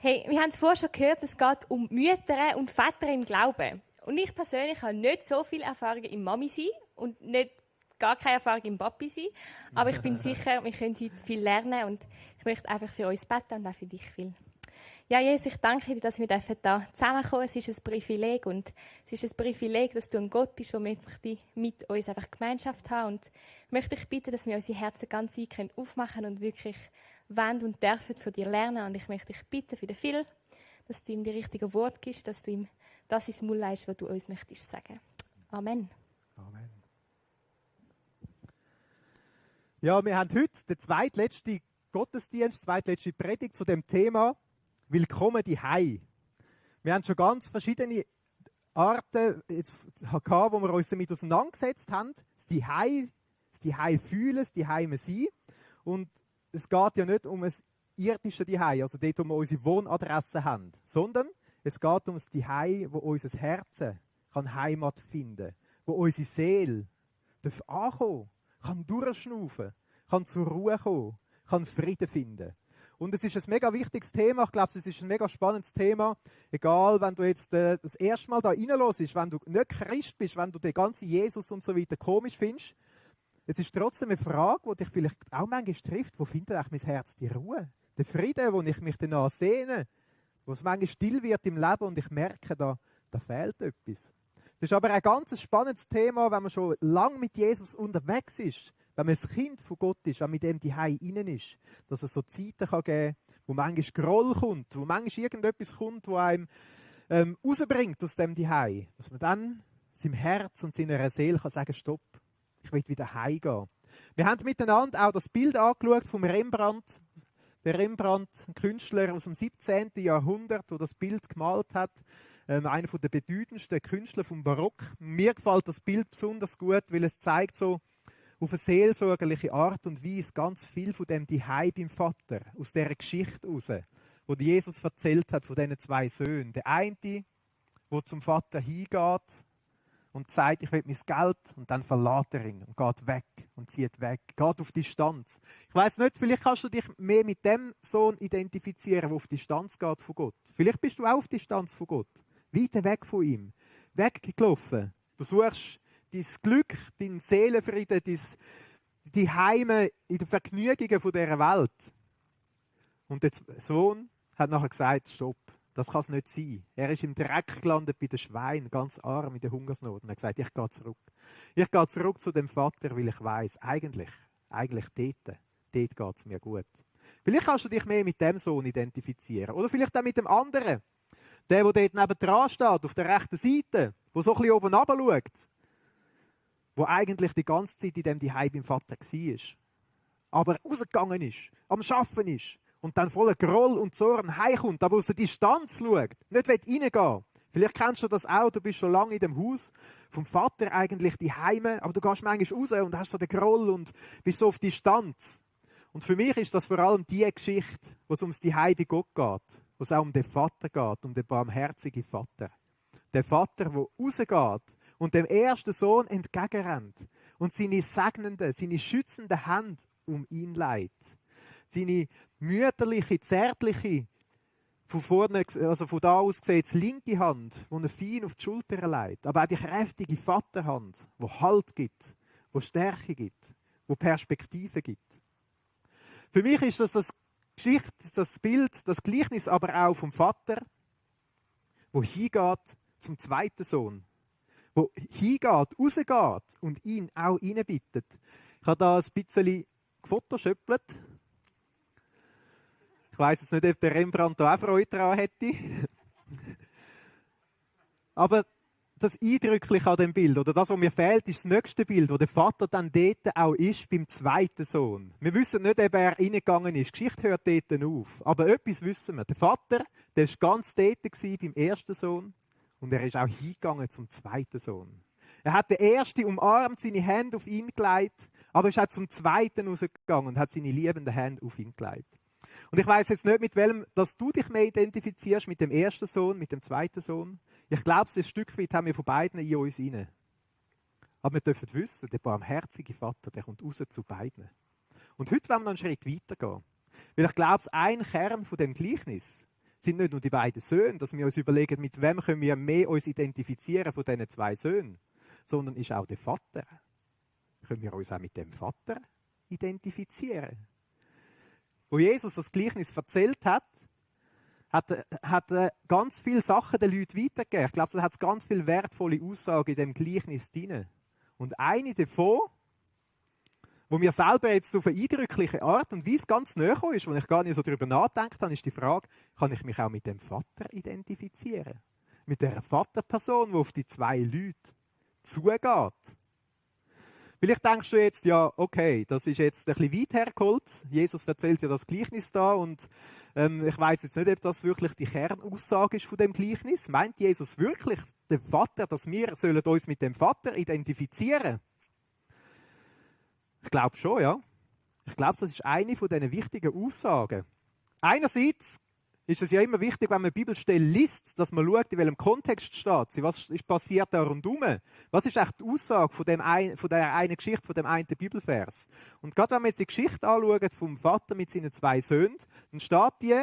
Hey, wir haben es vorher schon gehört, es geht um Mütter und Väter im Glauben. Und ich persönlich habe nicht so viel Erfahrung im Mami sein und gar keine Erfahrung im Papi sein. Aber ich bin sicher, wir können heute viel lernen und ich möchte einfach für uns beten und auch für dich viel. Ja, Jesus, ich danke dir, dass wir hier zusammenkommen. Es ist ein Privileg und es ist ein Privileg, dass du ein Gott bist, der mit uns einfach Gemeinschaft hat. Und ich möchte dich bitten, dass wir unsere Herzen ganz weit aufmachen und wirklich wollen und dürfen von dir lernen. Und ich möchte dich bitten für den Phil, dass du ihm die richtigen Worte gibst, dass du ihm das ins Maul leist, was du uns möchtest sagen. Amen. Amen. Ja, wir haben heute den zweitletzten Gottesdienst, zweitletzte Predigt zu dem Thema Willkommen die. Wir haben schon ganz verschiedene Arten gehabt, wo wir uns damit auseinandergesetzt haben. Das Zuhause fühlen, das Zuhause sein. Und es geht ja nicht um ein irdisches Zuhause, also dort, wo wir unsere Wohnadresse haben, sondern es geht um das Zuhause, wo unser Herzen Heimat finden kann, wo unsere Seele ankommen kann durchschnaufen, kann zur Ruhe kommen, kann Frieden finden. Und es ist ein mega wichtiges Thema. Ich glaube, es ist ein mega spannendes Thema. Egal, wenn du jetzt das erste Mal da reinhörst, wenn du nicht Christ bist, wenn du den ganzen Jesus und so weiter komisch findest, es ist trotzdem eine Frage, die dich vielleicht auch manchmal trifft. Wo findet eigentlich mein Herz die Ruhe? Den Frieden, wo ich mich danach sehne, wo es manchmal still wird im Leben und ich merke, da fehlt etwas. Das ist aber ein ganz spannendes Thema, wenn man schon lange mit Jesus unterwegs ist. Wenn man ein Kind von Gott ist, wenn man mit dem die innen ist, dass es so Zeiten kann geben, wo manchmal Groll kommt, wo manchmal irgendetwas kommt, wo einem rausbringt aus dem Zuhause, dass man dann seinem Herz und seiner Seele kann sagen, stopp, ich will wieder heimgehen. Wir haben miteinander auch das Bild angeschaut vom Rembrandt. Der Rembrandt, ein Künstler aus dem 17. Jahrhundert, der das Bild gemalt hat. Einer der bedeutendsten Künstler vom Barock. Mir gefällt das Bild besonders gut, weil es zeigt so, auf eine seelsorgerliche Art und Weise ganz viel von dem Zuhause beim Vater, aus dieser Geschichte heraus, wo Jesus erzählt hat von diesen zwei Söhnen. Der eine, der zum Vater hingeht und sagt, ich will mein Geld, und dann verlässt er ihn und geht weg und zieht weg, geht auf Distanz. Ich weiss nicht, vielleicht kannst du dich mehr mit dem Sohn identifizieren, der auf Distanz geht von Gott. Vielleicht bist du auch auf Distanz von Gott, weiter weg von ihm, weggelaufen. Du suchst dein Glück, dein Seelenfrieden, die Heime in den Vergnügungen dieser Welt. Und der Sohn hat nachher gesagt, stopp, das kann es nicht sein. Er ist im Dreck gelandet bei den Schweinen, ganz arm in der Hungersnot. Und er hat gesagt, ich gehe zurück. Ich gehe zurück zu dem Vater, weil ich weiss, eigentlich dort geht es mir gut. Vielleicht kannst du dich mehr mit dem Sohn identifizieren. Oder vielleicht auch mit dem anderen. Der dort nebendran steht, auf der rechten Seite, der so ein bisschen oben runter schaut. Wo eigentlich die ganze Zeit in dem Zuhause beim Vater war. Aber rausgegangen ist, am Arbeiten ist und dann voller Groll und Zorn heimkommt, aber aus der Distanz schaut, nicht reingehen will. Vielleicht kennst du das auch, du bist schon lange in dem Haus vom Vater eigentlich die Heime, aber du gehst manchmal raus und hast so den Groll und bist so auf Distanz. Und für mich ist das vor allem die Geschichte, wo es ums Zuhause bei Gott geht, wo es auch um den Vater geht, um den barmherzigen Vater. Der Vater, der rausgeht und dem ersten Sohn entgegenrennt und seine segnende, seine schützende Hand um ihn legt. Seine mütterliche, zärtliche, von vorne, also von da aus gesehen, die linke Hand, die er fein auf die Schulter legt, aber auch die kräftige Vaterhand, die Halt gibt, die Stärke gibt, die Perspektive gibt. Für mich ist das Geschichte, das Bild, das Gleichnis aber auch vom Vater, wo hingeht zum zweiten Sohn. Wo hingeht, rausgeht und ihn auch reinbittet. Ich habe da ein bisschen gefotoshoppt. Ich weiss jetzt nicht, ob der Rembrandt da auch Freude daran hätte. Aber das Eindrückliche an dem Bild, oder das, was mir fehlt, ist das nächste Bild, wo der Vater dann dort auch ist, beim zweiten Sohn. Wir wissen nicht, ob er reingegangen ist. Die Geschichte hört dort auf. Aber etwas wissen wir. Der Vater, der war ganz dort beim ersten Sohn. Und er ist auch hingegangen zum zweiten Sohn. Er hat den ersten umarmt, seine Hände auf ihn gelegt, aber ist auch zum zweiten rausgegangen und hat seine liebenden Hände auf ihn gelegt. Und ich weiss jetzt nicht, mit welchem, dass du dich mehr identifizierst, mit dem ersten Sohn, mit dem zweiten Sohn. Ich glaube, ein Stück weit haben wir von beiden in uns rein. Aber wir dürfen wissen, der barmherzige Vater, der kommt raus zu beiden. Und heute wollen wir noch einen Schritt weitergehen. Weil ich glaube, ein Kern von dem Gleichnis sind nicht nur die beiden Söhne, dass wir uns überlegen, mit wem können wir mehr uns identifizieren von diesen zwei Söhnen, sondern ist auch der Vater. Können wir uns auch mit dem Vater identifizieren? Wo Jesus das Gleichnis erzählt hat er ganz viele Sachen den Leuten weitergegeben. Ich glaube, da hat ganz viele wertvolle Aussagen in dem Gleichnis drin. Und eine davon, wo mir selber jetzt auf eine eindrückliche Art und Weise ganz nahe ist, wo ich gar nicht so darüber nachgedacht habe, ist die Frage, kann ich mich auch mit dem Vater identifizieren? Mit der Vaterperson, die auf die zwei Leute zugeht. Vielleicht denkst du jetzt, ja, okay, das ist jetzt ein bisschen weit hergeholt. Jesus erzählt ja das Gleichnis da und ich weiß jetzt nicht, ob das wirklich die Kernaussage ist von dem Gleichnis. Meint Jesus wirklich, der Vater, dass wir sollen uns mit dem Vater identifizieren? Ich glaube schon, ja. Ich glaube, das ist eine von diesen wichtigen Aussagen. Einerseits ist es ja immer wichtig, wenn man eine Bibelstelle liest, dass man schaut, in welchem Kontext steht sie. Was ist passiert da rundherum? Was ist echt die Aussage von der einen Geschichte, von dem einen Bibelvers? Und gerade wenn wir jetzt die Geschichte anschauen vom Vater mit seinen zwei Söhnen, dann steht die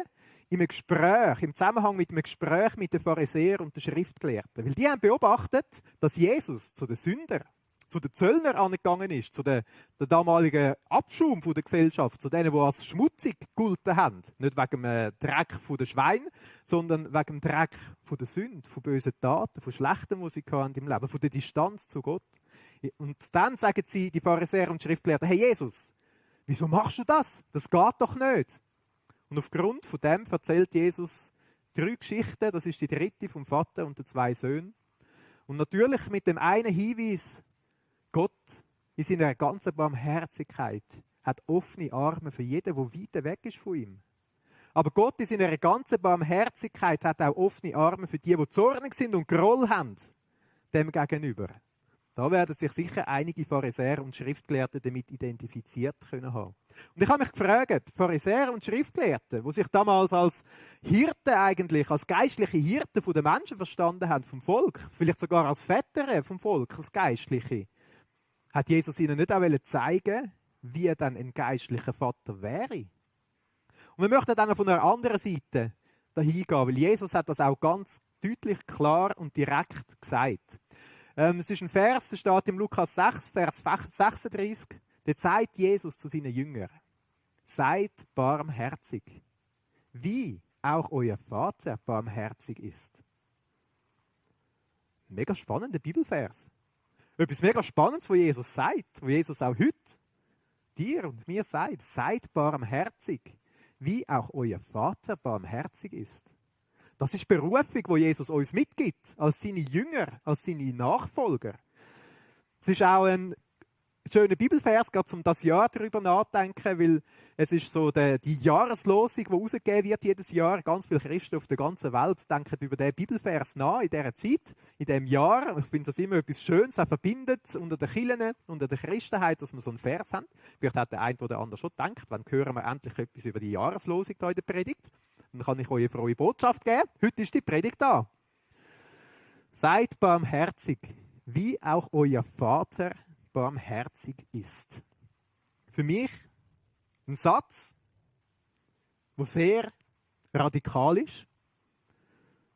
im Zusammenhang mit einem Gespräch mit den Pharisäern und den Schriftgelehrten. Weil die haben beobachtet, dass Jesus zu den Sündern, zu den Zöllnern angegangen ist, zu der damaligen Abschaum der Gesellschaft, zu denen, die als schmutzig gegolten haben. Nicht wegen dem Dreck der Schweine, sondern wegen dem Dreck der Sünde, von bösen Taten, von Schlechtem, was sie hatten im Leben, von der Distanz zu Gott. Und dann sagen sie, die Pharisäer und Schriftgelehrten, hey Jesus, wieso machst du das? Das geht doch nicht. Und aufgrund von dem erzählt Jesus 3 Geschichten, das ist die dritte vom Vater und den 2 Söhnen. Und natürlich mit dem einen Hinweis, Gott in seiner ganzen Barmherzigkeit hat offene Arme für jeden, der weit weg ist von ihm. Aber Gott in seiner ganzen Barmherzigkeit hat auch offene Arme für die zornig sind und Groll haben, dem gegenüber. Da werden sich sicher einige Pharisäer und Schriftgelehrte damit identifiziert können haben. Und ich habe mich gefragt, Pharisäer und Schriftgelehrte, die sich damals als Hirten eigentlich, als geistliche Hirten der Menschen verstanden haben, vom Volk, vielleicht sogar als Väter vom Volk, als Geistliche, hat Jesus ihnen nicht auch zeigen, wie er dann ein geistlicher Vater wäre. Und wir möchten dann von einer anderen Seite dahin gehen, weil Jesus hat das auch ganz deutlich, klar und direkt gesagt. Es ist ein Vers, der steht im Lukas 6, Vers 36, der sagt Jesus zu seinen Jüngern, seid barmherzig, wie auch euer Vater barmherzig ist. Mega spannender Bibelvers. Etwas mega Spannendes, was Jesus sagt, was Jesus auch heute dir und mir sagt, seid barmherzig, wie auch euer Vater barmherzig ist. Das ist die Berufung, die Jesus uns mitgibt, als seine Jünger, als seine Nachfolger. Es ist auch ein schöner Bibelvers, gerade um das Jahr darüber nachzudenken, weil es ist so die Jahreslosung, die rausgegeben wird jedes Jahr. Ganz viele Christen auf der ganzen Welt denken über den Bibelvers nach, in dieser Zeit, in diesem Jahr. Ich finde das immer etwas Schönes, auch verbindet unter den Kirchen, unter der Christenheit, dass wir so einen Vers haben. Vielleicht hat der eine oder andere schon gedacht, wann hören wir endlich etwas über die Jahreslosung hier in der Predigt. Dann kann ich euch eine frohe Botschaft geben. Heute ist die Predigt da. Seid barmherzig, wie auch euer Vater barmherzig ist. Für mich ein Satz, der sehr radikal ist,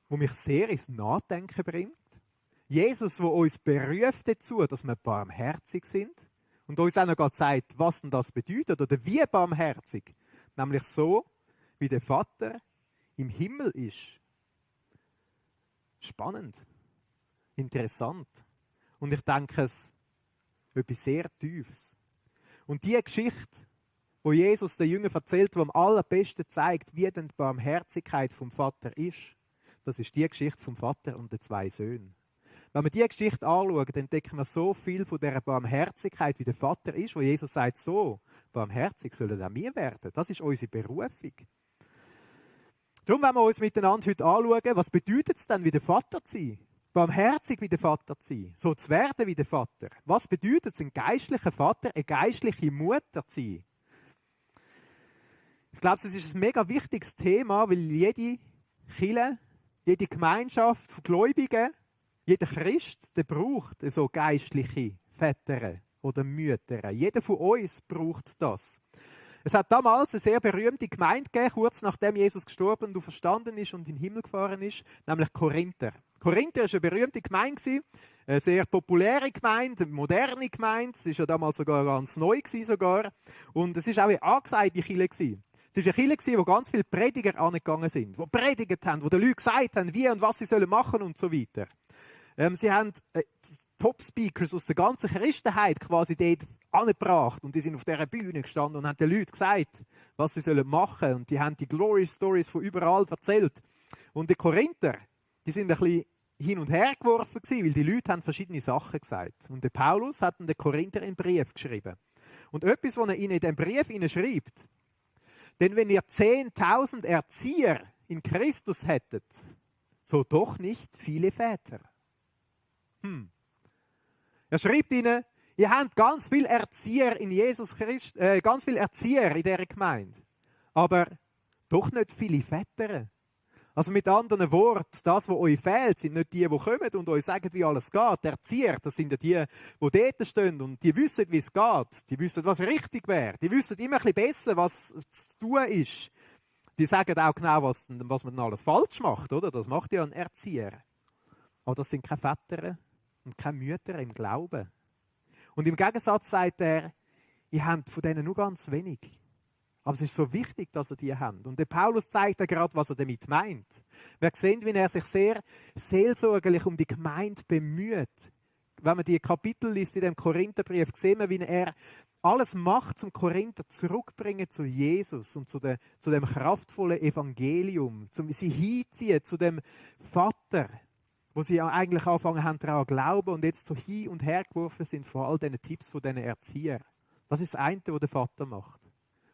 der mich sehr ins Nachdenken bringt. Jesus, der uns beruft dazu, dass wir barmherzig sind und uns auch noch sagt, was denn das bedeutet oder wie barmherzig. Nämlich so, wie der Vater im Himmel ist. Spannend, interessant. Und ich denke, es etwas sehr Tiefes. Und die Geschichte, wo Jesus den Jüngern erzählt, die am allerbesten zeigt, wie denn die Barmherzigkeit vom Vater ist, das ist die Geschichte vom Vater und den 2 Söhnen. Wenn wir diese Geschichte anschauen, dann entdecken wir so viel von dieser Barmherzigkeit, wie der Vater ist, wo Jesus sagt, so, barmherzig sollen auch wir werden. Das ist unsere Berufung. Darum wollen wir uns miteinander heute anschauen, was bedeutet es denn, wie der Vater zu sein? Barmherzig wie der Vater zu sein, so zu werden wie der Vater. Was bedeutet es, ein geistlicher Vater, eine geistliche Mutter zu sein? Ich glaube, das ist ein mega wichtiges Thema, weil jede Kirche, jede Gemeinschaft von Gläubigen, jeder Christ, der braucht so geistliche Väter oder Mütter. Jeder von uns braucht das. Es hat damals eine sehr berühmte Gemeinde gegeben, kurz nachdem Jesus gestorben und auferstanden ist und in den Himmel gefahren ist, nämlich Korinther. Korinther war eine berühmte Gemeinde, eine sehr populäre Gemeinde, eine moderne Gemeinde. Es war ja damals sogar ganz neu sogar. Und es war auch eine angesagte Kirche. Es war eine Kirche, wo ganz viele Prediger angegangen sind, die predigt haben, wo den Leuten gesagt haben, wie und was sie machen sollen und so weiter. Sie haben Top-Speakers aus der ganzen Christenheit quasi dort angebracht und die sind auf dieser Bühne gestanden und haben den Leuten gesagt, was sie machen sollen. Und die haben die Glory Stories von überall erzählt. Und die Korinther, die sind ein bisschen hin und her geworfen gewesen, weil die Leute haben verschiedene Sachen gesagt. Und der Paulus hat den Korinther einen Brief geschrieben. Und etwas, was er ihnen in diesem Brief schreibt, denn wenn ihr 10.000 Erzieher in Christus hättet, so doch nicht viele Väter. Er schreibt ihnen, ihr habt ganz viele Erzieher in Jesus Christus, ganz viele Erzieher in dieser Gemeinde, aber doch nicht viele Väter. Also mit anderen Worten, das, was euch fehlt, sind nicht die, die kommen und euch sagen, wie alles geht. Die Erzieher, das sind ja die, die dort stehen und die wissen, wie es geht. Die wissen, was richtig wäre. Die wissen immer ein bisschen besser, was zu tun ist. Die sagen auch genau, was man alles falsch macht, oder? Das macht ja ein Erzieher. Aber das sind keine Väter und keine Mütter im Glauben. Und im Gegensatz sagt er, ihr habt von denen nur ganz wenig. Aber es ist so wichtig, dass ihr die habt. Und der Paulus zeigt ja gerade, was er damit meint. Wir sehen, wie er sich sehr seelsorgerlich um die Gemeinde bemüht. Wenn man die Kapitel liest in dem Korintherbrief, sehen wir, wie er alles macht, zum Korinther zurückbringen zu Jesus und zu dem kraftvollen Evangelium, sie hinziehen zu dem Vater, wo sie eigentlich angefangen haben daran zu glauben und jetzt so hin und her geworfen sind von all diesen Tipps von diesen Erziehern. Das ist das eine, was der Vater macht.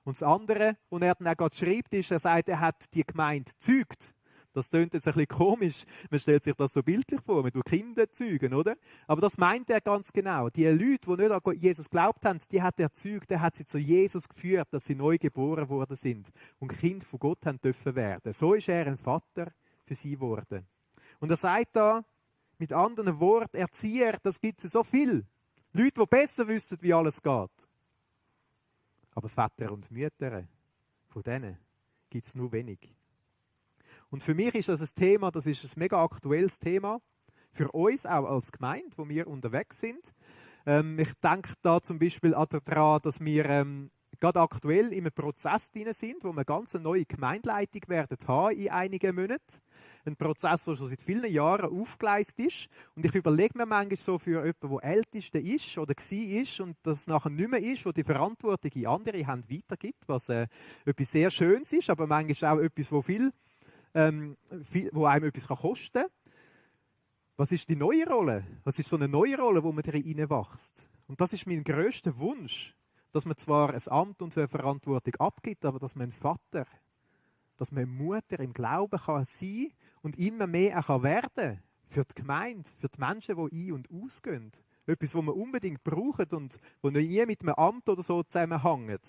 Und das andere, was er dann auch gerade schreibt, ist, er sagt, er hat die Gemeinde gezeugt. Das klingt jetzt ein bisschen komisch. Man stellt sich das so bildlich vor, man tut Kinder zeugen, oder? Aber das meint er ganz genau. Die Leute, die nicht an Jesus geglaubt haben, die hat er gezeugt, er hat sie zu Jesus geführt, dass sie neu geboren worden sind und Kind von Gott haben dürfen werden. So ist er ein Vater für sie geworden. Und er sagt da, mit anderen Worten, Erzieher, das gibt es so viel. Leute, die besser wissen, wie alles geht. Aber Väter und Mütter, von denen gibt es nur wenig. Und für mich ist das ein Thema, das ist ein mega aktuelles Thema. Für uns auch als Gemeinde, wo wir unterwegs sind. Ich denke da zum Beispiel daran, dass wir gerade aktuell in einem Prozess drin sind, wo wir ganz eine neue Gemeindeleitung werden haben in einigen Monaten. Ein Prozess, der schon seit vielen Jahren aufgegleist ist. Und ich überlege mir manchmal so für jemanden, der Älteste ist oder war und das nachher nicht mehr ist, wo die Verantwortung in andere Hände weitergibt, was etwas sehr Schönes ist, aber manchmal auch etwas, wo einem etwas kosten kann. Was ist die neue Rolle? Was ist so eine neue Rolle, wo man reinwächst? Und das ist mein grösster Wunsch, dass man zwar ein Amt und eine Verantwortung abgibt, aber dass man ein Vater, dass man eine Mutter im Glauben kann sein und immer mehr auch werden für die Gemeinde, für die Menschen, die ein- und ausgehen. Etwas, was man unbedingt braucht und wo nicht nie mit einem Amt oder so zusammenhängt.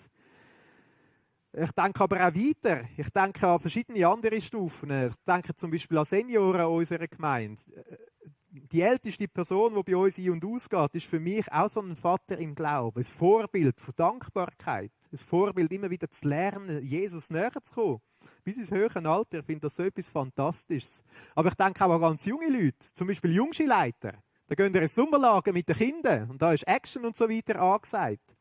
Ich denke aber auch weiter. Ich denke an verschiedene andere Stufen. Ich denke zum Beispiel an Senioren unserer Gemeinde. Die älteste Person, die bei uns ein- und ausgeht, ist für mich auch so ein Vater im Glauben. Ein Vorbild von Dankbarkeit. Ein Vorbild, immer wieder zu lernen, Jesus näher zu kommen. Bis ins höhere Alter. Ich finde das so etwas Fantastisches. Aber ich denke auch an ganz junge Leute. Zum Beispiel Jungschulleiter. Da gehen wir in Sommerlager mit den Kindern. Und da ist Action und so weiter angesagt.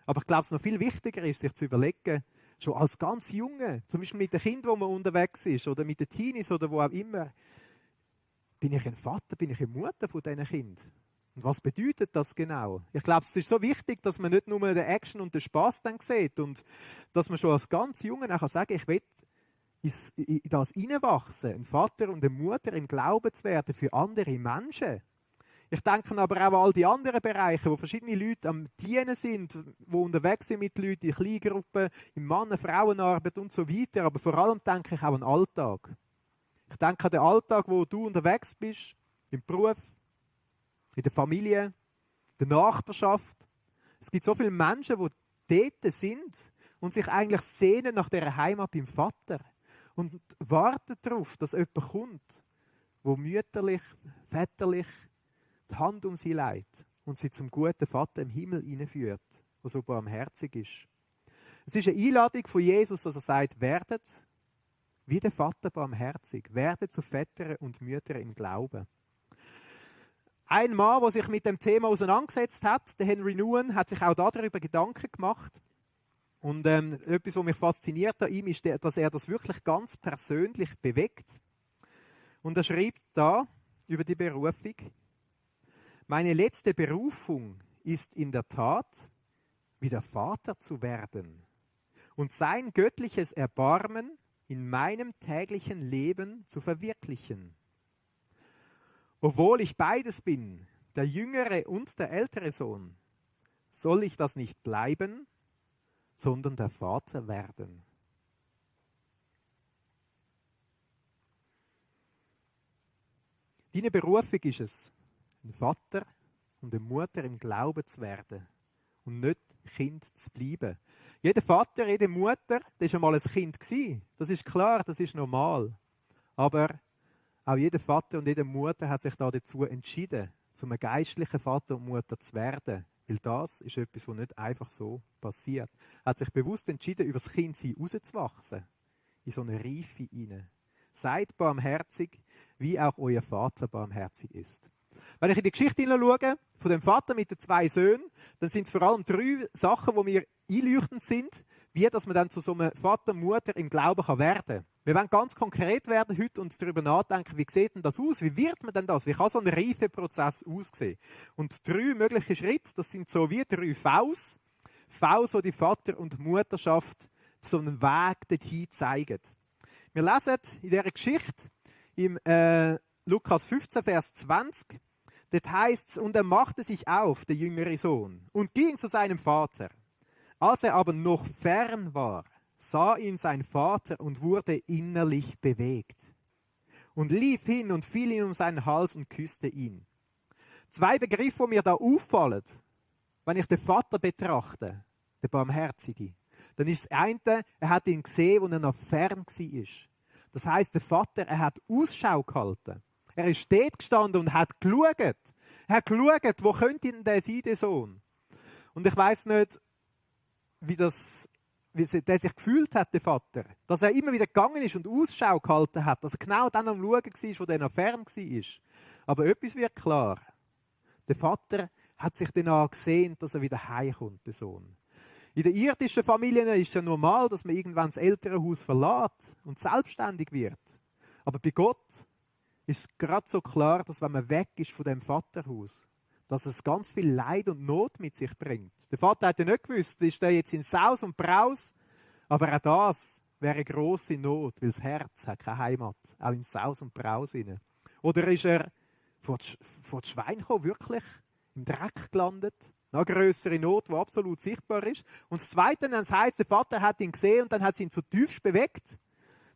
Aber ich glaube, es noch viel wichtiger ist, sich zu überlegen, schon als ganz Junge, zum Beispiel mit den Kindern, wo man unterwegs ist, oder mit den Teenies oder wo auch immer, bin ich ein Vater, bin ich eine Mutter von diesen Kindern? Und was bedeutet das genau? Ich glaube, es ist so wichtig, dass man nicht nur den Action und den Spass dann sieht und dass man schon als ganz Junge auch sagen kann, ich will in das hineinwachsen, ein Vater und eine Mutter im Glauben zu werden für andere Menschen. Ich denke aber auch an all die anderen Bereiche, wo verschiedene Leute am Dienen sind, die unterwegs sind mit Leuten in Kleingruppen, in Mann-Frauenarbeit und so weiter. Aber vor allem denke ich auch an den Alltag. Ich denke an den Alltag, wo du unterwegs bist, im Beruf, in der Familie, in der Nachbarschaft. Es gibt so viele Menschen, die dort sind und sich eigentlich sehnen nach dieser Heimat beim Vater und warten darauf, dass jemand kommt, der mütterlich, väterlich die Hand um sie legt und sie zum guten Vater im Himmel hineinführt, der so barmherzig ist. Es ist eine Einladung von Jesus, dass er sagt, werdet wie der Vater barmherzig, werdet zu Vätern und Müttern im Glauben. Ein Mann, der sich mit dem Thema auseinandergesetzt hat, der Henry Nouwen, hat sich auch darüber Gedanken gemacht. Und etwas, was mich fasziniert an ihm, ist, dass er das wirklich ganz persönlich bewegt. Und er schreibt da über die Berufung: Meine letzte Berufung ist in der Tat, wie der Vater zu werden und sein göttliches Erbarmen in meinem täglichen Leben zu verwirklichen. Obwohl ich beides bin, der jüngere und der ältere Sohn, soll ich das nicht bleiben, sondern der Vater werden. Deine Berufung ist es, ein Vater und eine Mutter im Glauben zu werden und nicht Kind zu bleiben. Jeder Vater, jede Mutter, das war einmal ein Kind gewesen. Das ist klar, das ist normal. Aber auch jeder Vater und jede Mutter hat sich dazu entschieden, zu einem geistlichen Vater und Mutter zu werden. Weil das ist etwas, was nicht einfach so passiert. Er hat sich bewusst entschieden, über das Kindsein rauszuwachsen. In so eine Reife hinein. Seid barmherzig, wie auch euer Vater barmherzig ist. Wenn ich in die Geschichte hineinschaue, von dem Vater mit den 2 Söhnen, dann sind es vor allem 3 Sachen, die mir einleuchtend sind, wie dass man dann zu so einem Vater und Mutter im Glauben werden kann. Wir wollen ganz konkret werden heute und darüber nachdenken, wie sieht denn das aus? Wie wird man denn das? Wie kann so ein Reifeprozess aussehen? Und 3 mögliche Schritte, das sind so wie 3 Vs. Vs, die die Vater- und Mutterschaft so einen Weg dorthin zeigen. Wir lesen in dieser Geschichte im Lukas 15, Vers 20, dort heißt es: Und er machte sich auf, der jüngere Sohn, und ging zu seinem Vater. Als er aber noch fern war, sah ihn sein Vater und wurde innerlich bewegt und lief hin und fiel ihm um seinen Hals und küsste ihn. 2 Begriffe, die mir da auffallen, wenn ich den Vater betrachte, den Barmherzigen, dann ist das eine, er hat ihn gesehen, als er noch fern war. Das heisst, der Vater, er hat Ausschau gehalten. Er ist dort gestanden und hat geschaut. Er hat geschaut, wo könnte denn der sein, der Sohn? Und ich weiss nicht, wie der sich gefühlt hat, der Vater. Dass er immer wieder gegangen ist und Ausschau gehalten hat. Dass er genau dann am Schauen war, wo er noch fern war. Aber etwas wird klar. Der Vater hat sich danach gesehen, dass er wieder heimkommt, der Sohn. In den irdischen Familien ist es ja normal, dass man irgendwann das Elternhaus verlässt und selbstständig wird. Aber bei Gott ist es gerade so klar, dass wenn man weg ist von dem Vaterhaus, dass es ganz viel Leid und Not mit sich bringt. Der Vater hat ja nicht gewusst, ist der jetzt in Saus und Braus, aber auch das wäre grosse Not, weil das Herz hat keine Heimat, auch in Saus und Braus rein. Oder ist er vor das Schwein gekommen, wirklich im Dreck gelandet? Noch grössere Not, die absolut sichtbar ist. Und das Zweite, das heisst, der Vater hat ihn gesehen und dann hat es ihn zutiefst bewegt.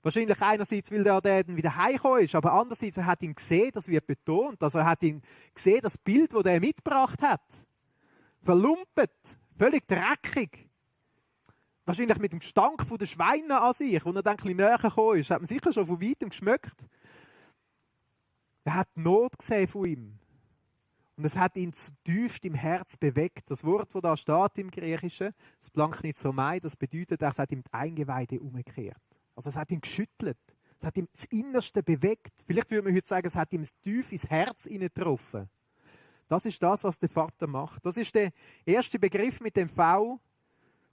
Wahrscheinlich einerseits, weil der dann wieder heimgekommen ist, aber andererseits, er hat ihn gesehen, das wird betont. Also er hat ihn gesehen, das Bild, das er mitgebracht hat. Verlumpet, völlig dreckig. Wahrscheinlich mit dem Gestank der Schweine an sich, als er dann ein bisschen näher gekommen ist. Hat man sicher schon von weitem geschmeckt. Er hat die Not gesehen von ihm. Und es hat ihn zutiefst im Herz bewegt. Das Wort, das da steht im Griechischen, das Blanknizomai, das bedeutet, es hat ihm die Eingeweide umgekehrt. Also es hat ihn geschüttelt. Es hat ihm das Innerste bewegt. Vielleicht würde man heute sagen, es hat ihm tief ins Herz hineingetroffen. Das ist das, was der Vater macht. Das ist der erste Begriff mit dem V.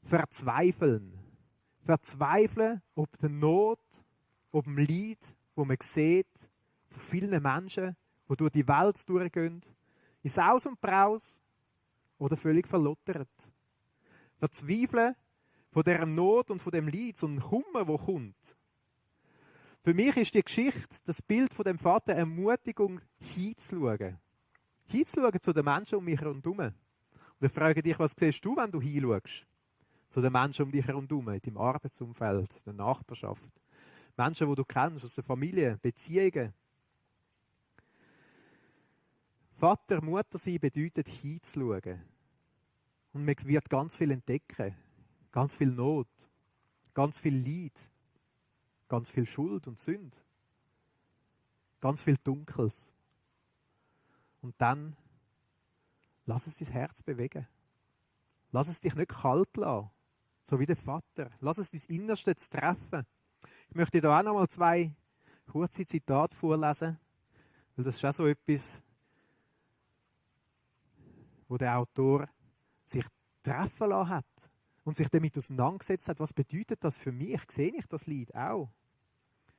Verzweifeln. Verzweifeln ob der Not, ob dem Leid, wo man sieht, von vielen Menschen, die durch die Welt durchgehen. In Saus und Braus oder völlig verlottert. Verzweifeln von dieser Not und von dem Leid, so ein Kummer, der kommt. Für mich ist die Geschichte, das Bild von dem Vater, eine Ermutigung, hinzuschauen. Hinzuschauen zu den Menschen um mich herum. Und ich frage dich, was siehst du, wenn du hinschaust? Zu den Menschen um dich herum, in deinem Arbeitsumfeld, in der Nachbarschaft. Menschen, die du kennst, aus der Familie, Beziehungen. Vater, Mutter sein bedeutet hinzuschauen. Und man wird ganz viel entdecken. Ganz viel Not. Ganz viel Leid. Ganz viel Schuld und Sünde. Ganz viel Dunkles. Und dann lass es dein Herz bewegen. Lass es dich nicht kalt lassen, so wie der Vater. Lass es dein Innerste treffen. Ich möchte da auch noch mal 2 kurze Zitate vorlesen, weil das ist auch so etwas, wo der Autor sich treffen lassen hat und sich damit auseinandergesetzt hat. Was bedeutet das für mich? Sehe ich das Lied auch?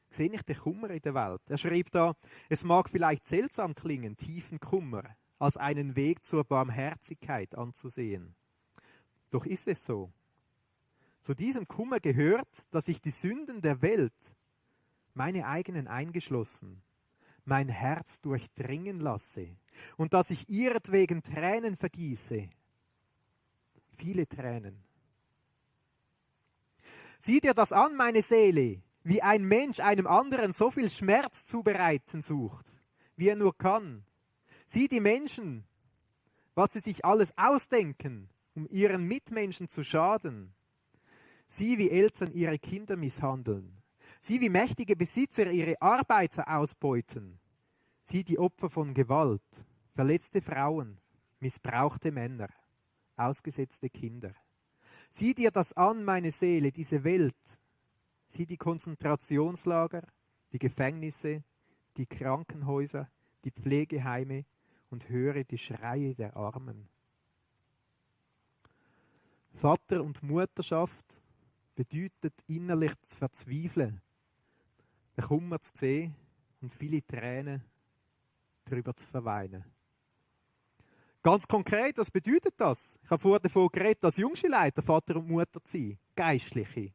Sehe ich den Kummer in der Welt? Er schreibt da, es mag vielleicht seltsam klingen, tiefen Kummer als einen Weg zur Barmherzigkeit anzusehen. Doch ist es so. Zu diesem Kummer gehört, dass ich die Sünden der Welt, meine eigenen eingeschlossen, mein Herz durchdringen lasse und dass ich ihretwegen Tränen vergieße. Viele Tränen. Sieh dir das an, meine Seele, wie ein Mensch einem anderen so viel Schmerz zubereiten sucht, wie er nur kann. Sieh die Menschen, was sie sich alles ausdenken, um ihren Mitmenschen zu schaden. Sieh, wie Eltern ihre Kinder misshandeln. Sieh, wie mächtige Besitzer ihre Arbeiter ausbeuten. Sieh die Opfer von Gewalt, verletzte Frauen, missbrauchte Männer, ausgesetzte Kinder. Sieh dir das an, meine Seele, diese Welt. Sieh die Konzentrationslager, die Gefängnisse, die Krankenhäuser, die Pflegeheime und höre die Schreie der Armen. Vater- und Mutterschaft bedeutet innerlich zu verzweifeln, den Kummer zu sehen und viele Tränen darüber zu verweinen. Ganz konkret, was bedeutet das? Ich habe vorher davon geredet, als Jungschulleiter Vater und Mutter zu sein, Geistliche.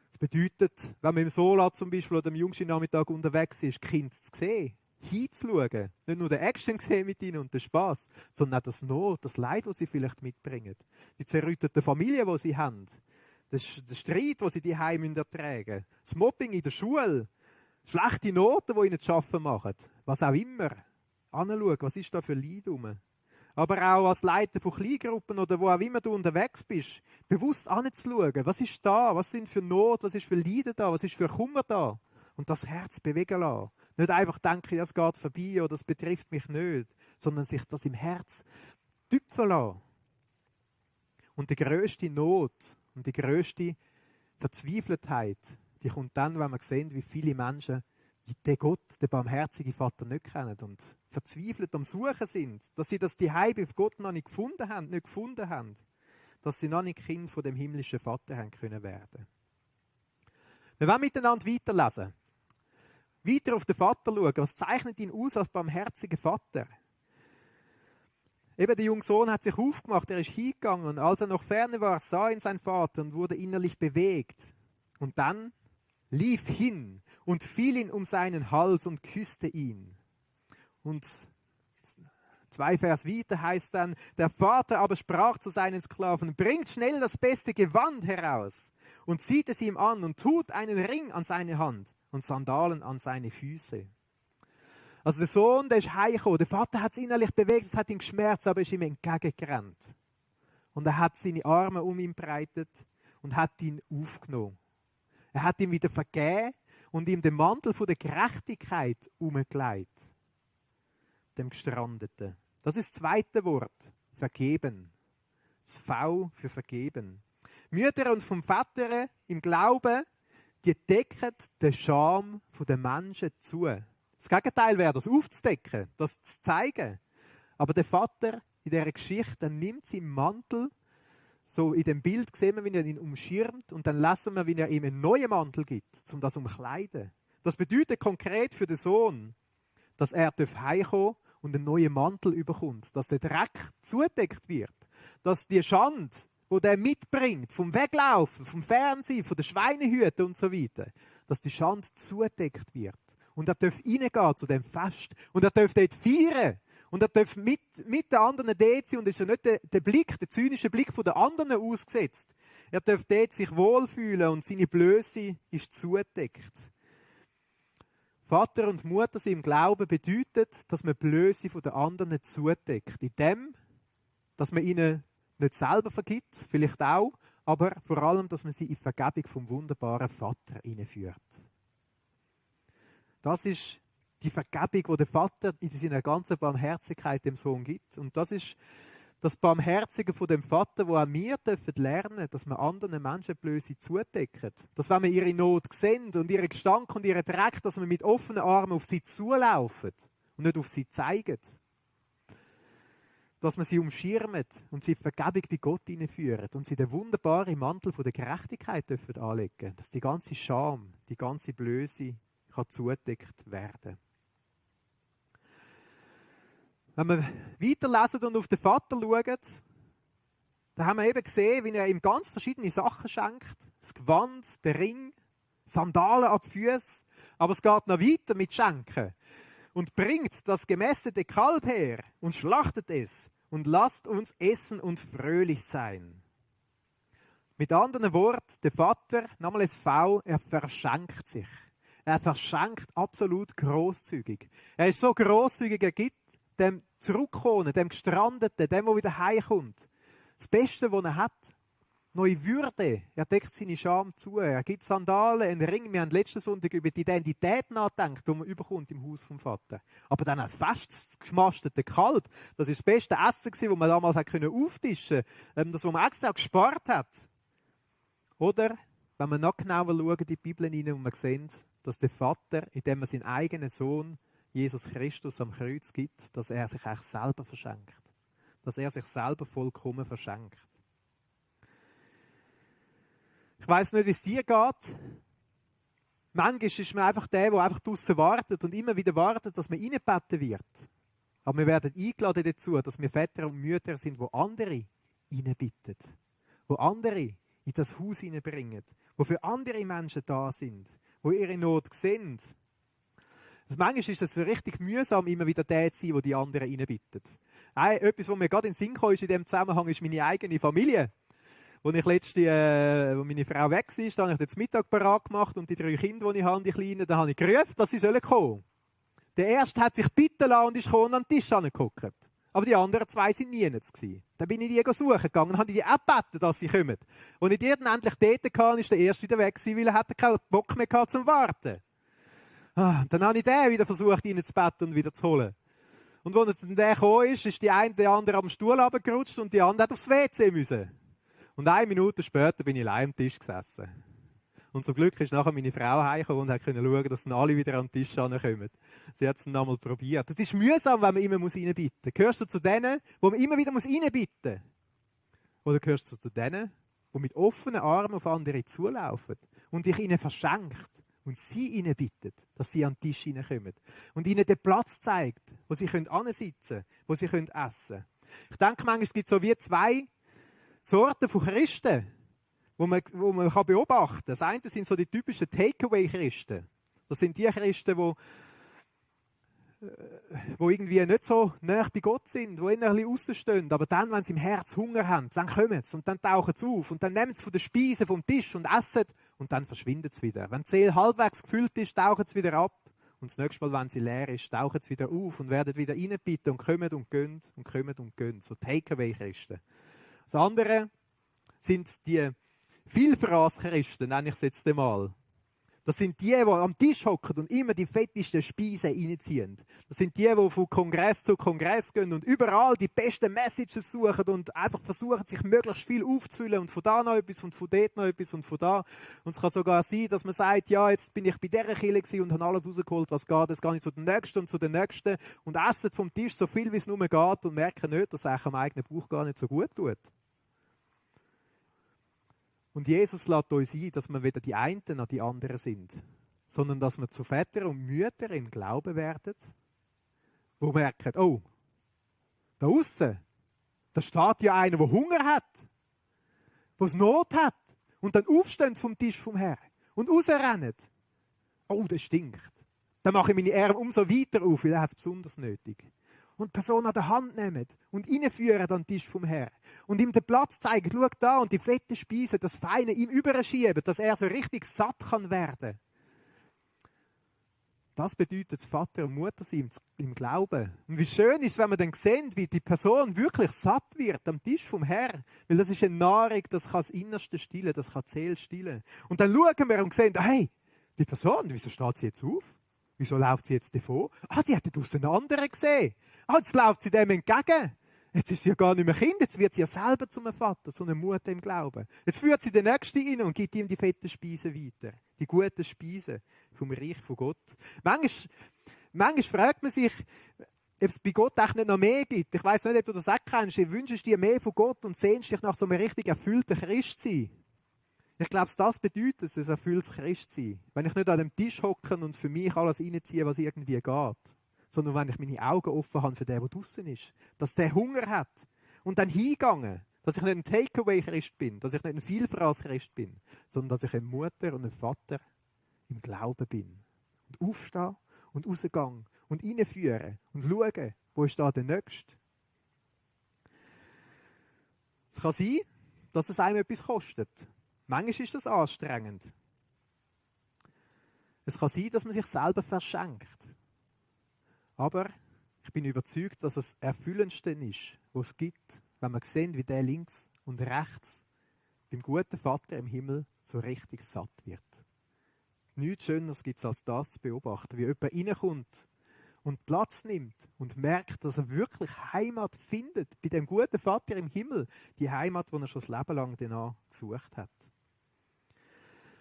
Das bedeutet, wenn man im Sola zum Beispiel oder am Jungschulnachmittag unterwegs ist, Kind zu sehen, hinzuschauen, nicht nur den Action sehen mit ihnen und den Spass, sondern auch das Not, das Leid, das sie vielleicht mitbringen, die zerrüttete Familie, die sie haben, der Streit, den sie die Heim ertragen müssen, das Mobbing in der Schule, schlechte Noten, die ihnen zu arbeiten machen, was auch immer. Anschauen, was ist da für Leid rum. Aber auch als Leiter von Kleingruppen oder wo auch immer du unterwegs bist, bewusst anzuschauen, was ist da, was sind für Not, was ist für Leiden da, was ist für Kummer da. Und das Herz bewegen lassen. Nicht einfach denken, das geht vorbei oder das betrifft mich nicht, sondern sich das im Herz tüpfen lassen. Und die grösste Not und die grösste Verzweifeltheit, die kommt dann, wenn man sehen, wie viele Menschen den Gott, den barmherzigen Vater, nicht kennen und verzweifelt am Suchen sind, dass sie das die Heim auf Gott noch nicht gefunden haben, dass sie noch nicht Kind von dem himmlischen Vater haben können werden. Wir wollen miteinander weiterlesen. Weiter auf den Vater schauen. Was zeichnet ihn aus als barmherziger Vater? Eben der junge Sohn hat sich aufgemacht, er ist hingegangen und als er noch ferne war, sah ihn sein Vater und wurde innerlich bewegt. Und dann lief hin und fiel ihn um seinen Hals und küsste ihn. Und 2 Vers weiter heißt dann, der Vater aber sprach zu seinen Sklaven, bringt schnell das beste Gewand heraus und zieht es ihm an und tut einen Ring an seine Hand und Sandalen an seine Füße. Also der Sohn, der ist heimgekommen, der Vater hat es innerlich bewegt, es hat ihn geschmerzt, aber er ist ihm entgegengerannt. Und er hat seine Arme um ihn breitet und hat ihn aufgenommen. Er hat ihm wieder vergeben und ihm den Mantel von der Gerechtigkeit umgelegt. Dem Gestrandeten. Das ist das zweite Wort. Vergeben. Das V für vergeben. Mütter und vom Vater im Glauben, die decken den Scham der Menschen zu. Das Gegenteil wäre, das aufzudecken, das zu zeigen. Aber der Vater in dieser Geschichte nimmt seinen Mantel, so in dem Bild sehen wir, wie er ihn umschirmt und dann lesen wir, wie er ihm einen neuen Mantel gibt, um das umkleiden. Das bedeutet konkret für den Sohn, dass er heimkommen und einen neuen Mantel überkommt, dass der Dreck zugedeckt wird, dass die Schande, die der mitbringt, vom Weglaufen, vom Fernsehen, von den Schweinehüten und so weiter, dass die Schande zugedeckt wird. Und er darf reingehen zu dem Fest und er darf dort feiern. Und er darf mit den anderen dort sein und ist ja nicht der Blick, der zynische Blick der anderen ausgesetzt. Er darf dort sich wohlfühlen und seine Blöße ist zugedeckt. Vater und Mutter sind im Glauben bedeutet, dass man Blöße der anderen zudeckt. In dem, dass man ihnen nicht selber vergibt, vielleicht auch, aber vor allem, dass man sie in die Vergebung vom wunderbaren Vater hineinführt. Das ist die Vergebung, die der Vater in seiner ganzen Barmherzigkeit dem Sohn gibt. Und das ist das Barmherzige von dem Vater, wo auch wir dürfen lernen, dass wir anderen Menschen Blöße zudecken. Dass wenn wir ihre Not sehen und ihren Gestank und ihren Dreck, dass wir mit offenen Armen auf sie zulaufen und nicht auf sie zeigen. Dass wir sie umschirmen und sie Vergebung bei Gott hineinführen und sie den wunderbaren Mantel von der Gerechtigkeit dürfen anlegen, dass die ganze Scham, die ganze Blöße kann zugedeckt werden. Wenn wir weiterlesen und auf den Vater schauen, dann haben wir eben gesehen, wie er ihm ganz verschiedene Sachen schenkt. Das Gewand, der Ring, Sandalen an die Füße. Aber es geht noch weiter mit Schenken. Und bringt das gemästete Kalb her und schlachtet es und lasst uns essen und fröhlich sein. Mit anderen Worten, der Vater, nochmal ein V, er verschenkt sich. Er verschenkt absolut grosszügig. Er ist so grosszügig, er gibt dem Zurückkommen, dem Gestrandeten, dem, der wieder heimkommt. Das Beste, was er hat, neue Würde. Er deckt seine Scham zu. Er gibt Sandalen, einen Ring. Wir haben letzten Sonntag über die Identität nachgedacht, die man überkommt im Haus vom Vater. Aber dann als fest geschmastete Kalb, das war das beste Essen, das man damals auftischen konnte. Das, was man extra gespart hat. Oder, wenn wir noch genauer schauen in die Bibel hinein und wir sehen, dass der Vater, indem er seinen eigenen Sohn Jesus Christus am Kreuz gibt, dass er sich eigentlich selber verschenkt. Dass er sich selber vollkommen verschenkt. Ich weiss nicht, wie es dir geht. Manchmal ist man einfach der einfach draussen wartet und immer wieder wartet, dass man reingebeten wird. Aber wir werden eingeladen dazu, dass wir Väter und Mütter sind, wo andere reinbitten. Wo andere in das Haus hineinbringen. Wo für andere Menschen da sind. Wo ihre Not sehen. Manchmal ist es richtig mühsam, immer wieder der zu sein, der die anderen reinbittet. Etwas, was mir gerade in den Sinn kam, in diesem Zusammenhang, ist meine eigene Familie. Als ich wo meine Frau weg war, da habe ich das Mittag parat gemacht und die 3 Kinder, die ich habe, die Kleinen, da habe ich gerufen, dass sie kommen sollen. Der erste hat sich bitten lassen und ist gekommen und an den Tisch angeguckt. Aber die anderen 2 waren nie nicht. Dann bin ich die suchen gegangen und habe die auch gebeten, dass sie kommen. Als ich die dann endlich dort hatte, ist der erste wieder weg, weil er keinen Bock mehr hatte zum Warten. Dann habe ich den wieder versucht, reinzubeten und wieder zu holen. Und als dann der gekommen ist der andere am Stuhl runtergerutscht und die andere hat aufs WC müssen. Und 1 Minute später bin ich allein am Tisch gesessen. Und zum Glück ist nachher meine Frau heimgekommen und konnte schauen, dass dann alle wieder an den Tisch kommen. Sie hat es dann einmal probiert. Es ist mühsam, wenn man immer reinbitten muss. Gehörst du zu denen, wo man immer wieder reinbitten muss? Oder gehörst du zu denen, die mit offenen Armen auf andere zulaufen und dich ihnen verschenkt und sie ihnen bittet, dass sie an den Tisch hineinkommen und ihnen den Platz zeigt, wo sie hinsitzen können, wo sie essen können. Ich denke manchmal, es gibt so wie 2 Sorten von Christen, wo man beobachten kann. Das eine sind so die typischen Takeaway-Christen. Das sind die Christen, die irgendwie nicht so nah bei Gott sind, die eher ein bisschen rausstehen. Aber dann, wenn sie im Herz Hunger haben, dann kommen sie und dann tauchen sie auf und dann nehmen sie von der Speise vom Tisch und essen und dann verschwinden sie wieder. Wenn die Seele halbwegs gefüllt ist, tauchen sie wieder ab. Und das nächste Mal, wenn sie leer ist, tauchen sie wieder auf und werden wieder reinbitten und kommen und gehen und kommen und gehen. So Takeaway-Christen. Das andere sind die Vielfraß-Christen, nenne ich es jetzt einmal. Das sind die am Tisch hocken und immer die fettesten Speisen reinziehen. Das sind die von Kongress zu Kongress gehen und überall die besten Messages suchen und einfach versuchen, sich möglichst viel aufzufüllen und von da noch etwas und von dort noch etwas und von da. Und es kann sogar sein, dass man sagt, ja, jetzt bin ich bei dieser Kirche und habe alles rausgeholt, was geht. Jetzt gehe ich zu den Nächsten und zu den Nächsten und esse vom Tisch so viel, wie es nur geht und merke nicht, dass es eigentlich am eigenen Bauch gar nicht so gut tut. Und Jesus lädt uns ein, dass wir weder die einen noch die anderen sind, sondern dass wir zu Vätern und Müttern im Glauben werden, wo merken, oh, da aussen, da steht ja einer, der Hunger hat, der Not hat und dann aufsteht vom Tisch vom Herrn und rausrennen. Oh, das stinkt. Dann mache ich meine Arme umso weiter auf, weil er hat es besonders nötig. Und die Person an der Hand nehmen und reinführen an den Tisch vom Herrn. Und ihm den Platz zeigen, schau da, und die fette Speise, das Feine ihm überschieben, dass er so richtig satt kann werden. Das bedeutet Vater und Mutter sein im Glauben. Und wie schön ist es, wenn man dann sieht, wie die Person wirklich satt wird am Tisch vom Herrn. Weil das ist eine Nahrung, das kann das Innerste stillen, das kann die Seele stillen. Und dann schauen wir und sehen, hey, die Person, wieso steht sie jetzt auf? Wieso läuft sie jetzt davon? Die hat draussen einen anderen gesehen. Jetzt läuft sie dem entgegen. Jetzt ist sie ja gar nicht mehr Kind, jetzt wird sie ja selber zu einem Vater, zu einer Mutter im Glauben. Jetzt führt sie den Nächsten rein und gibt ihm die fetten Speisen weiter. Die guten Speisen vom Reich von Gott. Manchmal fragt man sich, ob es bei Gott echt nicht noch mehr gibt. Ich weiss nicht, ob du das auch kennst. Du wünschst dir mehr von Gott und sehnst dich nach so einem richtig erfüllten Christsein. Ich glaube, das bedeutet es, ein erfülltes Christsein. Wenn ich nicht an dem Tisch hocke und für mich alles reinziehe, was irgendwie geht. Sondern wenn ich meine Augen offen habe für den, der draußen ist. Dass der Hunger hat. Und dann hingegangen. Dass ich nicht ein Takeaway-Christ bin. Dass ich nicht ein Vielfraß-Christ bin. Sondern dass ich eine Mutter und ein Vater im Glauben bin. Und aufstehe und rausgehe und reinführe und schaue, wo ist da der Nächste. Es kann sein, dass es einem etwas kostet. Manchmal ist das anstrengend. Es kann sein, dass man sich selber verschenkt. Aber ich bin überzeugt, dass es das Erfüllendste ist, was es gibt, wenn man sieht, wie der links und rechts beim guten Vater im Himmel so richtig satt wird. Nichts Schöneres gibt es als das zu beobachten, wie jemand reinkommt und Platz nimmt und merkt, dass er wirklich Heimat findet bei dem guten Vater im Himmel. Die Heimat, die er schon das Leben lang danach gesucht hat.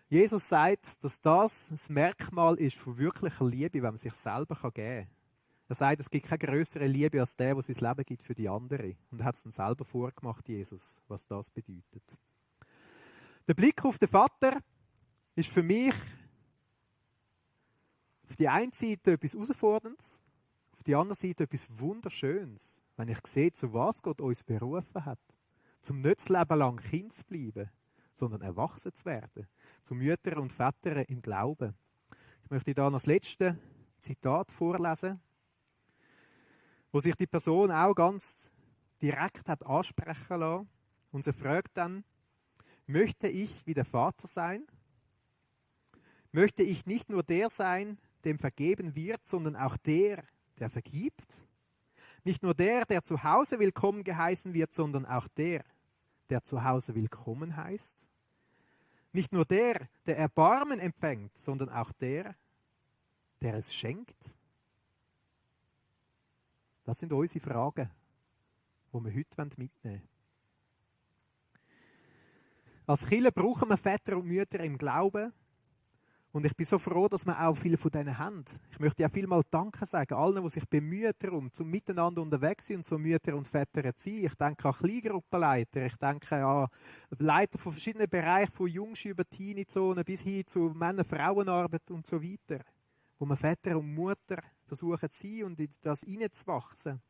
Jesus sagt, dass das Merkmal ist von wirklicher Liebe, wenn man sich selber geben kann. Er sagt, es gibt keine größere Liebe als der sein Leben gibt für die andere. Und er hat es dann selber vorgemacht, Jesus, was das bedeutet. Der Blick auf den Vater ist für mich auf die eine Seite etwas Herausforderndes, auf die andere Seite etwas Wunderschönes, wenn ich sehe, zu was Gott uns berufen hat. Zum nicht das Leben lang Kind zu bleiben, sondern erwachsen zu werden. Zu Müttern und Vätern im Glauben. Ich möchte da noch das letzte Zitat vorlesen, wo sich die Person auch ganz direkt hat ansprechen lassen. Und sie fragt dann, möchte ich wie der Vater sein? Möchte ich nicht nur der sein, dem vergeben wird, sondern auch der, der vergibt? Nicht nur der, der zu Hause willkommen geheißen wird, sondern auch der, der zu Hause willkommen heißt? Nicht nur der, der Erbarmen empfängt, sondern auch der, der es schenkt? Das sind unsere Fragen, die wir heute mitnehmen wollen. Als Kirche brauchen wir Väter und Mütter im Glauben. Und ich bin so froh, dass wir auch viele von denen haben. Ich möchte ja vielmal Danke sagen, allen, die sich bemühen darum, zum Miteinander unterwegs sind und so Mütter und Väter erziehen. Ich denke an Kleingruppenleiter, ich denke an Leiter von verschiedenen Bereichen, von Jungschen über Teenie-Zonen bis hin zu Männer-Frauenarbeit und so weiter. Wo wir Väter und Mutter versuchen zu sein und in das hineinzuwachsen.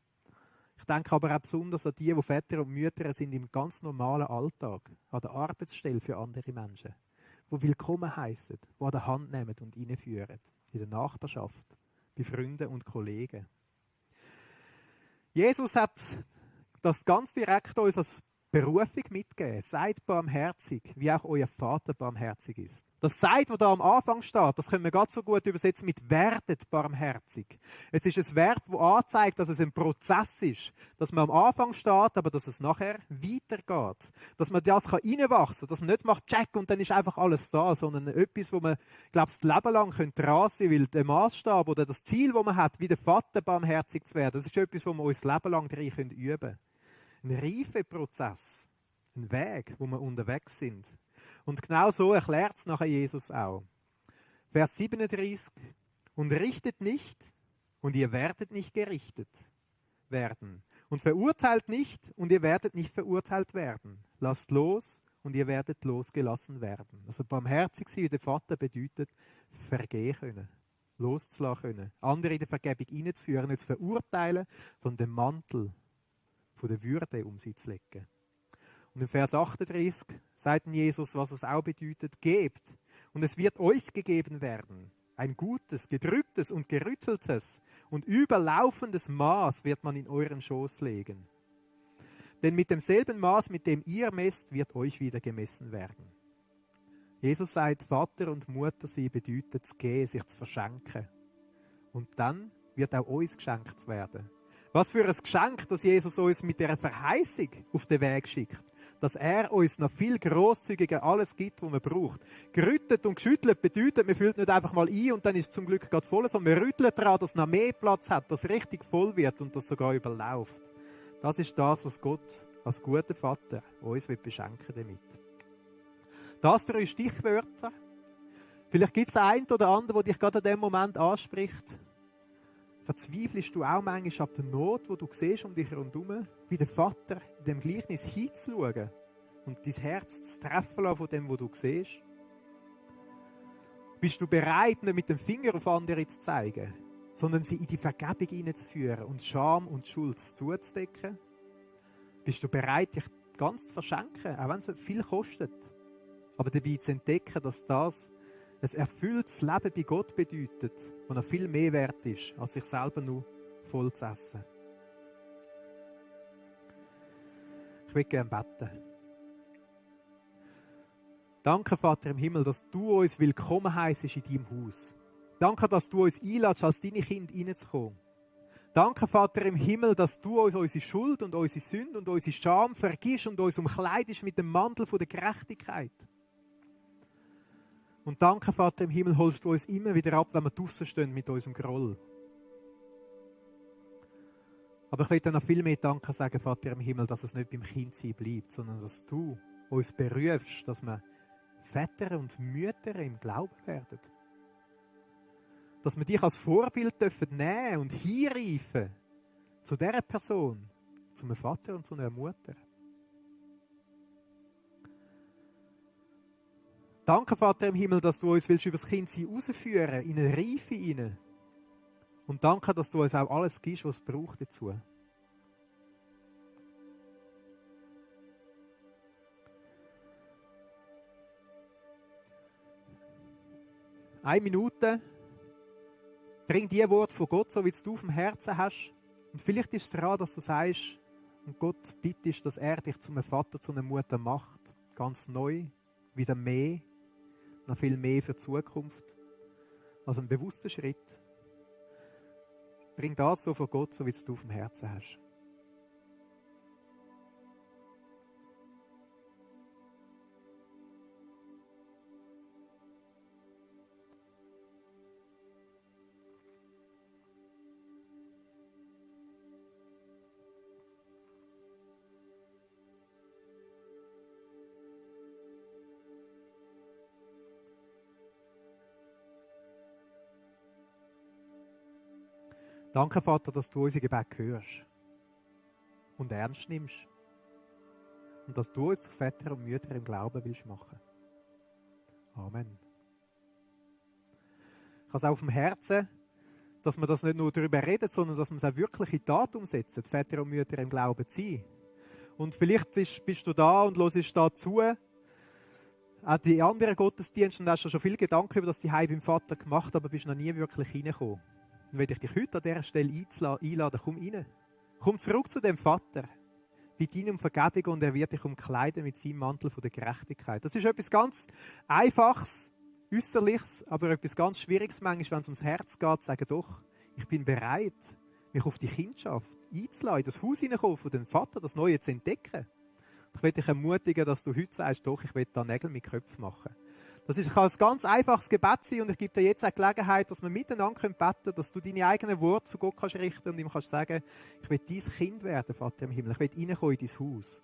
Ich denke aber auch besonders an die Väter und Mütter sind im ganz normalen Alltag, an der Arbeitsstelle für andere Menschen, die willkommen heissen, die an der Hand nehmen und hineinführen, in der Nachbarschaft, bei Freunden und Kollegen. Jesus hat das ganz direkt uns als Berufung mitgegeben. Seid barmherzig, wie auch euer Vater barmherzig ist. Das Seid, was da am Anfang steht, das können wir ganz so gut übersetzen mit werdet barmherzig. Es ist ein Wert, das anzeigt, dass es ein Prozess ist. Dass man am Anfang steht, aber dass es nachher weitergeht. Dass man das reinwachsen kann. Dass man nicht macht, check und dann ist einfach alles da, sondern etwas, wo man, glaube ich, das Leben lang dran sein könnte, weil der Maßstab oder das Ziel, das man hat, wie der Vater barmherzig zu werden, das ist etwas, wo wir uns das Leben lang drin üben können. Ein Reifeprozess, ein Weg, wo wir unterwegs sind. Und genau so erklärt es nachher Jesus auch. Vers 37. Und richtet nicht, und ihr werdet nicht gerichtet werden. Und verurteilt nicht, und ihr werdet nicht verurteilt werden. Lasst los, und ihr werdet losgelassen werden. Also barmherzig sein wie der Vater bedeutet, vergehen können. Loszulassen können. Andere in der Vergebung hineinzuführen, nicht zu verurteilen, sondern den Mantel von der Würde um sie zu legen. Und in Vers 38 sagt Jesus, was es auch bedeutet, gebt und es wird euch gegeben werden. Ein gutes, gedrücktes und gerütteltes und überlaufendes Maß wird man in euren Schoß legen. Denn mit demselben Maß, mit dem ihr messt, wird euch wieder gemessen werden. Jesus sagt, Vater und Mutter sein bedeutet zu gehen, sich zu verschenken. Und dann wird auch uns geschenkt werden. Was für ein Geschenk, dass Jesus uns mit dieser Verheißung auf den Weg schickt. Dass er uns noch viel grosszügiger alles gibt, was man braucht. Gerüttet und geschüttelt bedeutet, man füllt nicht einfach mal ein und dann ist es zum Glück gerade voll, sondern man rüttelt daran, dass es noch mehr Platz hat, dass es richtig voll wird und dass es sogar überläuft. Das ist das, was Gott als guter Vater uns beschenken damit. Das 3 Stichwörter. Vielleicht gibt es einen oder anderen, der dich gerade in dem Moment anspricht. Verzweifelst du auch manchmal ab der Not, die du siehst um dich herum, wie der Vater in dem Gleichnis hinzuschauen und dein Herz zu treffen lassen von dem, was du siehst? Bist du bereit, nicht mit dem Finger auf andere zu zeigen, sondern sie in die Vergebung hineinzuführen und Scham und Schuld zuzudecken? Bist du bereit, dich ganz zu verschenken, auch wenn es viel kostet, aber dabei zu entdecken, dass das ein erfülltes Leben bei Gott bedeutet, das noch viel mehr wert ist, als sich selber nur voll zu essen? Ich würde gerne beten. Danke, Vater im Himmel, dass du uns willkommen heisst in deinem Haus. Danke, dass du uns einlädst, als deine Kinder reinzukommen. Danke, Vater im Himmel, dass du uns unsere Schuld und unsere Sünde und unsere Scham vergisst und uns umkleidest mit dem Mantel der Gerechtigkeit. Und danke, Vater im Himmel, holst du uns immer wieder ab, wenn wir draussen stehen mit unserem Groll. Aber ich will dir noch viel mehr Danke sagen, Vater im Himmel, dass es nicht beim Kindsein bleibt, sondern dass du uns berufst, dass wir Väter und Mütter im Glauben werden. Dass wir dich als Vorbild dürfen nehmen und hinreifen zu dieser Person, zu einem Vater und zu einer Mutter. Danke, Vater im Himmel, dass du uns willst über das Kindsein rausführen, in eine Reife hinein. Und danke, dass du uns auch alles gibst, was es braucht dazu. Eine Minute. Bring die Worte von Gott, so wie du auf dem Herzen hast. Und vielleicht ist es daran, dass du sagst, und Gott bittest, dass er dich zu einem Vater, zu einer Mutter macht. Ganz neu, wieder mehr, noch viel mehr für die Zukunft. Also ein bewusster Schritt. Bring das so von Gott, so wie du auf dem Herzen hast. Danke, Vater, dass du unser Gebet hörst und ernst nimmst. Und dass du uns zu Väter und Mütter im Glauben willst machen. Amen. Ich habe es auch auf dem Herzen, dass wir das nicht nur darüber reden, sondern dass wir es auch wirklich in die Tat umsetzen, Väter und Mütter im Glauben zu sein. Und vielleicht bist du da und hörst da zu, auch die anderen Gottesdienste, und hast schon viel Gedanken über das Zuhause beim Vater gemacht, aber bist noch nie wirklich reingekommen. Dann will ich dich heute an dieser Stelle einladen, komm rein. Komm zurück zu dem Vater. Bitte ihn um Vergebung und er wird dich umkleiden mit seinem Mantel von der Gerechtigkeit. Das ist etwas ganz Einfaches, Äußerliches, aber etwas ganz Schwieriges manchmal, wenn es ums Herz geht, sagen doch, ich bin bereit, mich auf die Kindschaft einzuladen, in das Haus hineinkommen von dem Vater, das Neue zu entdecken. Ich will dich ermutigen, dass du heute sagst, doch, ich will da Nägel mit Köpfen machen. Das kann ein ganz einfaches Gebet sein und ich gebe dir jetzt eine Gelegenheit, dass wir miteinander beten können, dass du deine eigenen Worte zu Gott kannst richten und ihm kannst sagen, ich will dein Kind werden, Vater im Himmel, ich will reinkommen in dein Haus.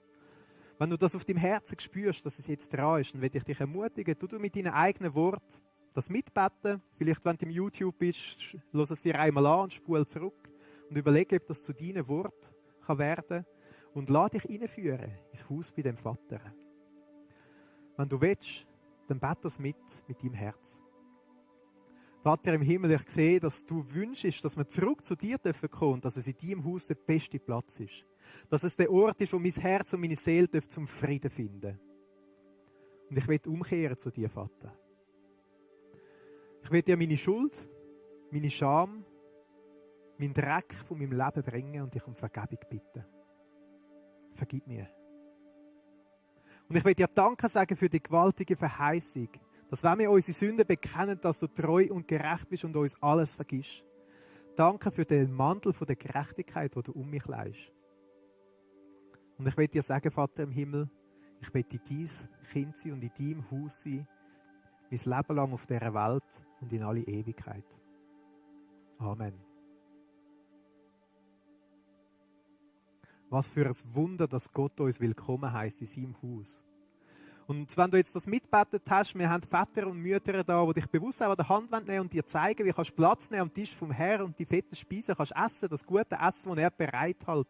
Wenn du das auf deinem Herzen spürst, dass es jetzt dran ist, dann will ich dich ermutigen, du mit deinen eigenen Worten das mitbeten. Vielleicht, wenn du im YouTube bist, lass es dir einmal an und spul zurück und überlege, ob das zu deinen Worten werden kann und lass dich reinführen ins Haus bei dem Vater. Wenn du willst, dann bete das mit deinem Herz. Vater im Himmel, ich sehe, dass du wünschst, dass wir zurück zu dir kommen dürfen, dass es in deinem Haus der beste Platz ist. Dass es der Ort ist, wo mein Herz und meine Seele zum Frieden finden. Und ich will umkehren zu dir, Vater. Ich will dir meine Schuld, meine Scham, meinen Dreck von meinem Leben bringen und dich um Vergebung bitten. Vergib mir. Und ich will dir Danke sagen für die gewaltige Verheißung, dass wenn wir unsere Sünden bekennen, dass du treu und gerecht bist und uns alles vergisst. Danke für den Mantel von der Gerechtigkeit, den du um mich leihst. Und ich will dir sagen, Vater im Himmel, ich will in dein Kind sein und in deinem Haus sein, mein Leben lang auf dieser Welt und in alle Ewigkeit. Amen. Was für ein Wunder, dass Gott uns willkommen heisst in seinem Haus. Und wenn du jetzt das mitbetet hast, wir haben Väter und Mütter da, die dich bewusst auch an der Hand nehmen und dir zeigen, wie kannst du Platz nehmen am Tisch vom Herrn und die fetten Speisen kannst essen, das gute Essen, das er bereithält.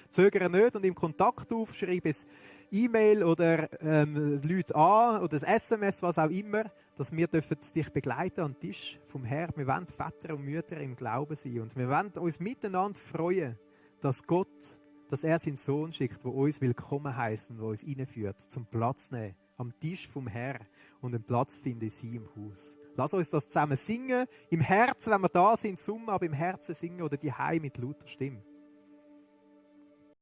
Zögere nicht und im Kontakt auf, schreib es E-Mail oder Leute an oder ein SMS, was auch immer, dass wir dich begleiten am Tisch vom Herrn. Wir wollen Väter und Mütter im Glauben sein und wir wollen uns miteinander freuen, dass er seinen Sohn schickt, der uns willkommen heisst und der uns reinführt, zum Platz nehmen, am Tisch vom Herrn und einen Platz finden in seinem Haus. Lass uns das zusammen singen, im Herzen, wenn wir da sind, summen, aber im Herzen singen oder die Heim mit lauter Stimme.